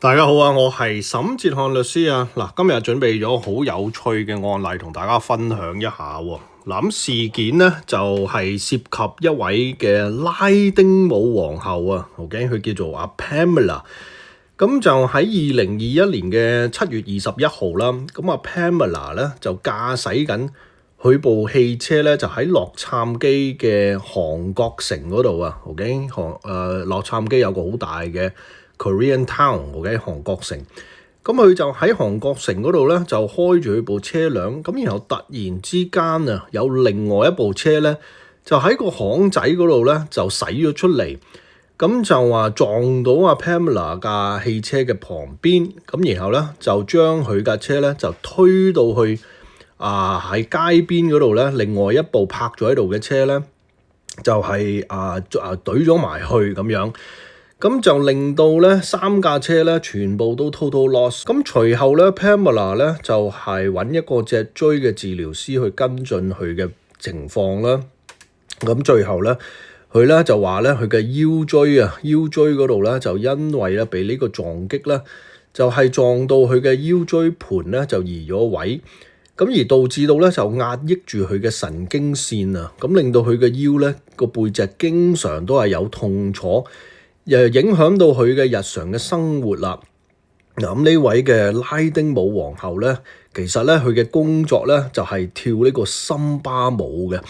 大家好啊，我係沈哲翰律師啊。嗱，今日準備咗好有趣嘅案例同大家分享一下喎。嗱，咁事件呢就係涉及一位嘅拉丁舞皇后啊，OK，佢叫做阿 Pamela。咁就喺2021年嘅7月21號啦。咁阿 Pamela 咧就駕駛緊佢部汽車咧，就喺洛杉磯嘅韓國城嗰度啊。OK，洛杉磯有個好大嘅Korean Town，OK，韓國城。咁佢就喺韓國城嗰度咧，就開住佢部車輛。咁然後突然之間啊，有另外一部車咧，就喺個巷仔嗰度咧，就駛咗出嚟。咁就話撞到阿 Pamela 架汽車嘅旁邊。咁然後咧，就將佢架車咧，就推到去喺街邊嗰度咧，另外一部泊咗喺度嘅車咧，就係懟咗埋去咁樣。咁就令到咧3架車咧全部都 total loss。咁隨後咧 Pamela 咧就係揾一個脊椎嘅治療師去跟進佢嘅情況啦。咁最後咧佢咧就話咧佢嘅腰椎嗰度咧就因為咧被呢個撞擊咧就係撞到佢嘅腰椎盤咧就移咗位，咁而導致到咧就壓抑住佢嘅神經線啊，咁令到佢嘅腰咧個背脊經常都係有痛楚。影響到佢嘅日常嘅生活啦。咁呢位嘅拉丁舞皇后咧，其實咧佢嘅工作咧就係跳呢個森巴舞嘅。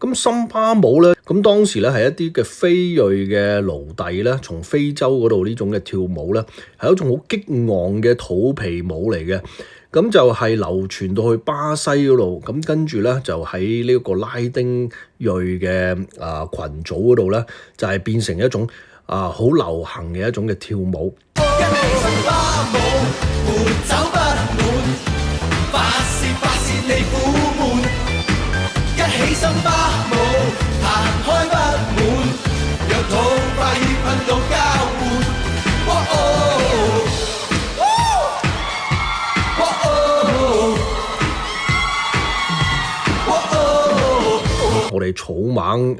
咁森巴舞咧，咁當時咧係一啲嘅非裔嘅奴隸咧，從非洲嗰度呢種嘅跳舞咧，係一種好激昂嘅土皮舞嚟嘅。咁就係流傳到去巴西嗰度，咁跟住咧就喺呢個拉丁裔嘅群組嗰度咧，就係變成一種好流行嘅一種嘅跳舞。我哋草蜢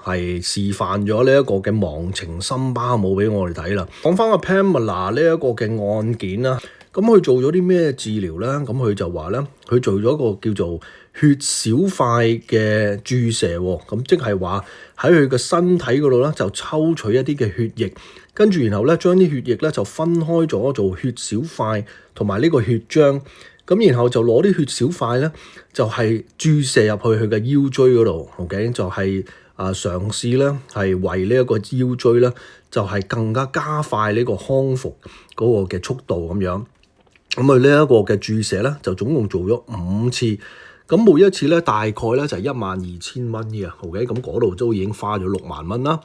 係示範咗呢一個嘅忘情森巴舞俾我哋睇啦。講翻個 Pamela 呢一個嘅案件啦，咁佢做咗啲咩治療咧？咁佢就話咧，佢做咗一個叫做血小塊嘅注射喎。咁即係話喺佢嘅身體嗰度咧，就抽取一啲嘅血液，跟住然後咧將啲血液咧就分開咗做血小塊同埋呢個血漿。咁然後就攞啲血小塊咧，就係注射入去佢嘅腰椎嗰度 ，OK， 就係嘗試咧係為呢一個腰椎咧，就係更加加快呢個康復嗰個嘅速度咁樣。咁佢呢一個嘅注射咧，就總共做咗5次，咁每一次咧大概咧就係12,000蚊嘅 ，OK， 咁嗰度都已經花咗6萬蚊啦。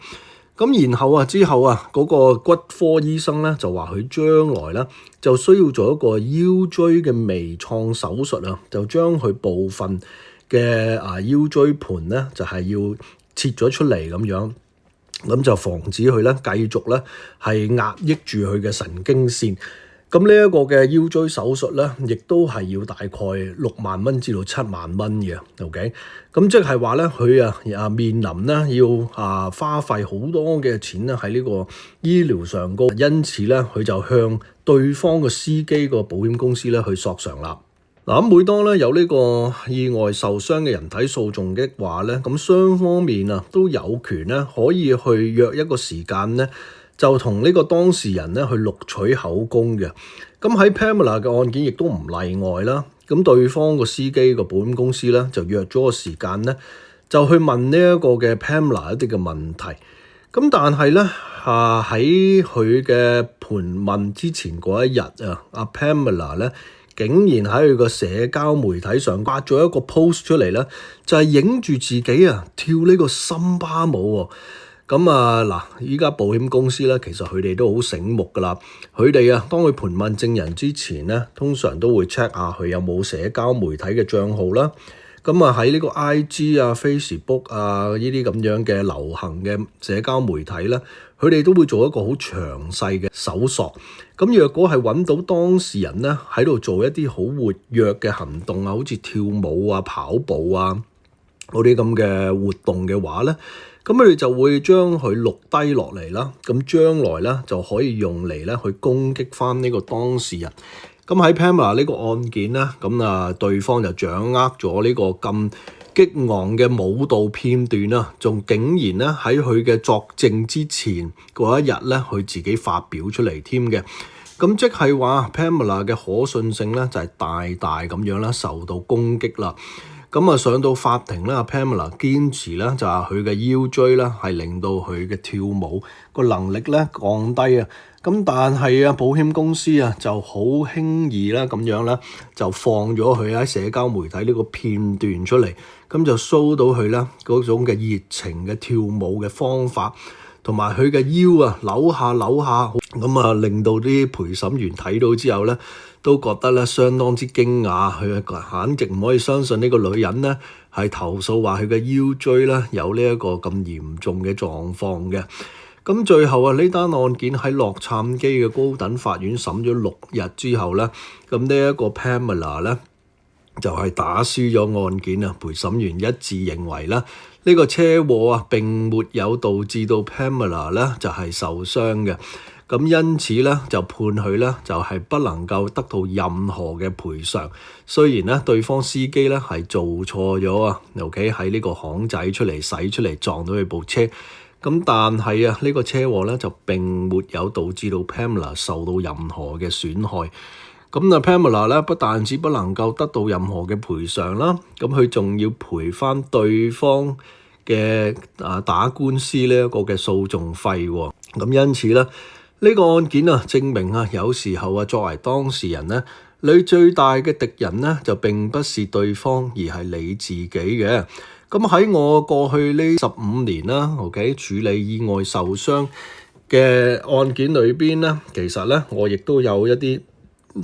咁然後之後嗰個骨科醫生咧就話佢將來咧就需要做一個腰椎嘅微創手術啊，就將佢部分嘅腰椎盤咧就係要切咗出嚟咁樣，咁就防止佢咧繼續咧係壓抑住佢嘅神經線。咁呢一個嘅腰椎手術咧，亦都係要大概6萬蚊至到7萬蚊嘅 ，OK。咁即係話咧，佢面臨咧要花費好多嘅錢咧喺呢個醫療上高，因此咧佢就向對方嘅司機個保險公司咧去索償啦。嗱，咁每當咧有呢個意外受傷嘅人體訴訟嘅話咧，咁雙方面都有權咧可以去約一個時間咧，就同呢個當事人咧去錄取口供嘅。咁喺 Pamela 嘅案件亦都唔例外啦。咁對方個司機個保險公司咧就約咗個時間咧，就去問呢一個嘅 Pamela 一啲嘅問題。咁但係咧喺佢嘅盤問之前嗰一日阿 Pamela 咧竟然喺佢個社交媒體上發咗一個 post 出嚟咧，就係影住自己跳呢個森巴舞喎。咁依家保險公司咧，其實佢哋都好醒目噶啦。佢哋當佢盤問證人之前咧，通常都會 check 下佢有冇社交媒體嘅帳號啦。咁喺呢個 IG Facebook 呢啲咁樣嘅流行嘅社交媒體咧，佢哋都會做一個好詳細嘅搜索。咁若果係揾到當事人咧喺度做一啲好活躍嘅行動好似跳舞跑步嗰啲咁嘅活動嘅話咧，咁咁佢哋就會將佢錄低落嚟啦。咁將來咧就可以用嚟咧去攻擊翻呢個當事人。咁喺 Pamela 呢個案件咧，咁對方就掌握咗呢個咁激昂嘅舞蹈片段啦，仲竟然咧喺佢嘅作證之前嗰一日咧，佢自己發表出嚟添嘅。咁即係話 Pamela 嘅可信性咧就係大大咁樣啦受到攻擊啦。咁上到法庭啦 Pamela 堅持咧就係佢嘅腰椎啦係令到佢嘅跳舞個能力咧降低啊。咁但係保險公司就好輕易啦咁樣啦就放咗佢喺社交媒體呢個片段出嚟，咁就 show 到佢啦嗰種嘅熱情嘅跳舞嘅方法，同埋佢嘅腰扭下扭下，咁令到啲陪審員睇到之後咧都覺得咧相當之驚訝，佢簡直唔可以相信呢個女人咧係投訴話佢嘅腰椎咧有呢一個咁嚴重嘅狀況嘅。咁最後呢單案件喺洛杉磯嘅高等法院審咗6日之後咧，咁呢一個 Pamela 咧就係打輸咗案件啊！陪審員一致認為咧呢個車禍並沒有導致到 Pamela 咧就係受傷嘅，咁因此咧就判佢咧就係不能夠得到任何嘅賠償。雖然咧對方司機咧係做錯咗OK 喺呢個巷仔出嚟駛出嚟撞到佢部車。咁但係呢個車禍咧就並沒有導致到 Pamela 受到任何嘅損害。咁Pamela 咧不但止不能夠得到任何嘅賠償啦，咁佢仲要賠翻對方嘅打官司呢一個嘅訴訟費喎。咁因此咧呢個案件證明有時候作為當事人咧，你最大嘅敵人咧就並不是對方，而係你自己嘅。咁喺我過去呢15年啦，OK 處理意外受傷嘅案件裏邊咧，其實咧我亦都有一啲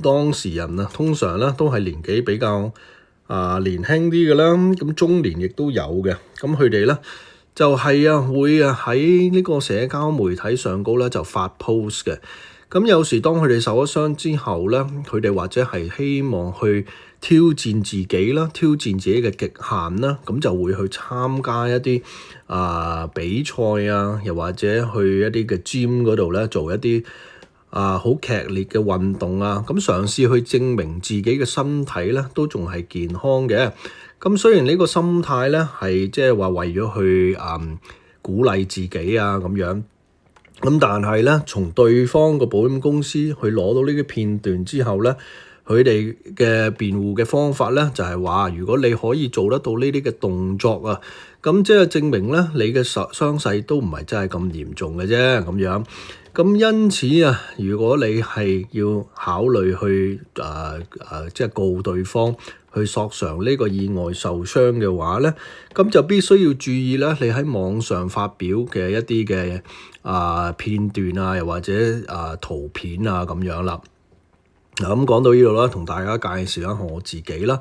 當事人通常咧都係年紀比較年輕啲嘅啦，咁中年亦都有嘅。咁佢哋咧就係會喺呢個社交媒體上高咧就發 post 嘅。咁有時當佢哋受咗傷之後咧，佢哋或者係希望去挑戰自己啦，挑戰自己嘅極限啦，咁就會去參加一啲比賽又或者去一啲嘅 gym 嗰度咧做一啲好劇烈嘅運動咁嘗試去證明自己嘅身體咧都仲係健康嘅。咁雖然呢個心態咧係即係話為咗去鼓勵自己咁樣，咁但係咧從對方個保險公司去攞到呢啲片段之後咧，佢哋嘅辯護嘅方法咧就係話，如果你可以做得到呢啲嘅動作咁即係證明咧你嘅傷勢都唔係真係咁嚴重嘅啫咁樣。咁因此如果你係要考慮去即係告對方去索償呢個意外受傷嘅話咧，咁就必須要注意咧，你喺網上發表嘅一啲嘅片段又或者圖片咁樣啦。嗱，咁講到呢度啦，同大家介紹一下我自己啦。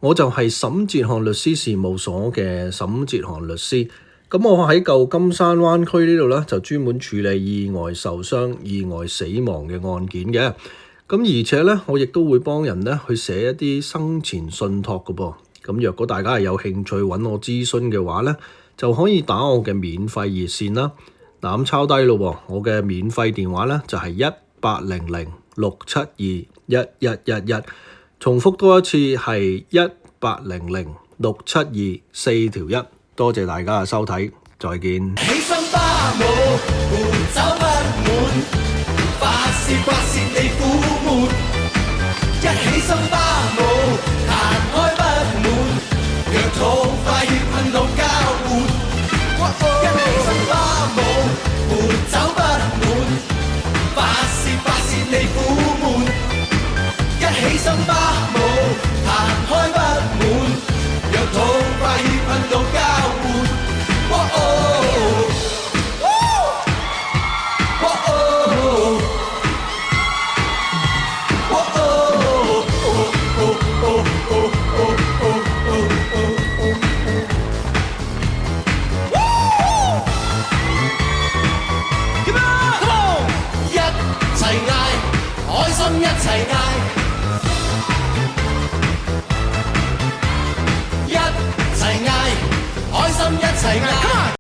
我就係沈哲瀚律師事務所嘅沈哲瀚律師。咁我喺舊金山灣區呢度咧，就專門處理意外受傷、意外死亡嘅案件嘅。咁而且咧，我亦都會幫人咧去寫一啲生前信託嘅噃。咁若果大家係有興趣揾我諮詢嘅話咧，就可以打我嘅免費熱線啦。嗱，咁抄低咯，我嘅免費電話咧就係1800-672-1111，重複多一次係1800-672-4條1。多謝大家嘅收睇，再見。起身吧舞，伴走不滿，發泄發泄你苦悶。一起身吧舞，彈開不滿，讓痛快與憤怒交換。一起身吧舞，伴走不滿，發泄發泄你苦悶。一起身吧舞，彈開不滿，讓痛快與憤怒交換。一齊嗌，一齊嗌，開心一齊嗌。